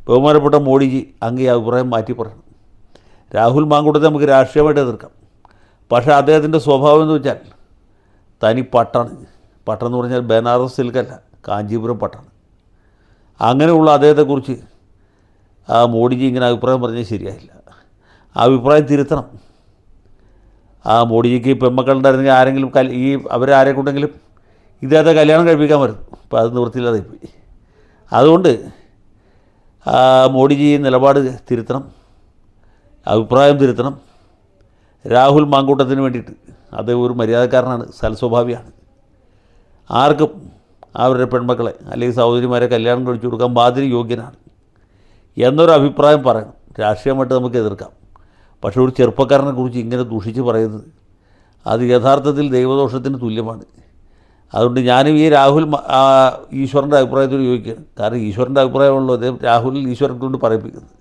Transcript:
ബഹുമാനപ്പെട്ട മോഡിജി അങ്ങ് ഈ അഭിപ്രായം മാറ്റി പറയണം. രാഹുൽ മാങ്കൂട്ടത്തെ നമുക്ക് രാഷ്ട്രീയമായിട്ട് എതിർക്കാം, പക്ഷേ അദ്ദേഹത്തിൻ്റെ സ്വഭാവം എന്ന് വെച്ചാൽ തനി പട്ടാണ്. പട്ടം എന്ന് പറഞ്ഞാൽ ബനാറസ് സിൽക്കല്ല, കാഞ്ചീപുരം പട്ടാണ്. അങ്ങനെയുള്ള അദ്ദേഹത്തെക്കുറിച്ച് ആ മോഡിജി ഇങ്ങനെ അഭിപ്രായം പറഞ്ഞാൽ ശരിയായില്ല. ആ അഭിപ്രായം തിരുത്തണം. ആ മോഡിജിക്ക് പെൺമക്കളുണ്ടായിരുന്നെങ്കിൽ ആരെങ്കിലും ഈ അവരാരെ കൊണ്ടെങ്കിലും ഇദ്ദേഹത്തെ കല്യാണം കഴിപ്പിക്കാൻ വരും. അപ്പോൾ അത് നിവൃത്തിയില്ലാതെ പോയി. അതുകൊണ്ട് മോഡിജി നിലപാട് തിരുത്തണം, അഭിപ്രായം തിരുത്തണം. രാഹുൽ മാങ്കൂട്ടത്തിന് വേണ്ടിയിട്ട് അദ്ദേഹം ഒരു മര്യാദക്കാരനാണ്, സൽസ്വഭാവിയാണ്. ആർക്കും അവരുടെ പെൺമക്കളെ അല്ലെങ്കിൽ സഹോദരിമാരെ കല്യാണം കഴിച്ചു കൊടുക്കാൻ മാതിരി യോഗ്യനാണ് എന്നൊരു അഭിപ്രായം പറയണം. രാഷ്ട്രീയമായിട്ട് നമുക്ക് എതിർക്കാം, പക്ഷേ ഒരു ചെറുപ്പക്കാരനെ കുറിച്ച് ഇങ്ങനെ ദൂഷിച്ച് പറയുന്നത് അത് യഥാർത്ഥത്തിൽ ദൈവദോഷത്തിന് തുല്യമാണ്. അതുകൊണ്ട് ഞാനും ഈ രാഹുൽ ഈശ്വരൻ്റെ അഭിപ്രായത്തോട് യോജിക്കുകയാണ്. കാരണം ഈശ്വരൻ്റെ അഭിപ്രായമുള്ളൂ അദ്ദേഹം രാഹുലിൽ ഈശ്വരനെ കൊണ്ട് പറയിപ്പിക്കുന്നത്.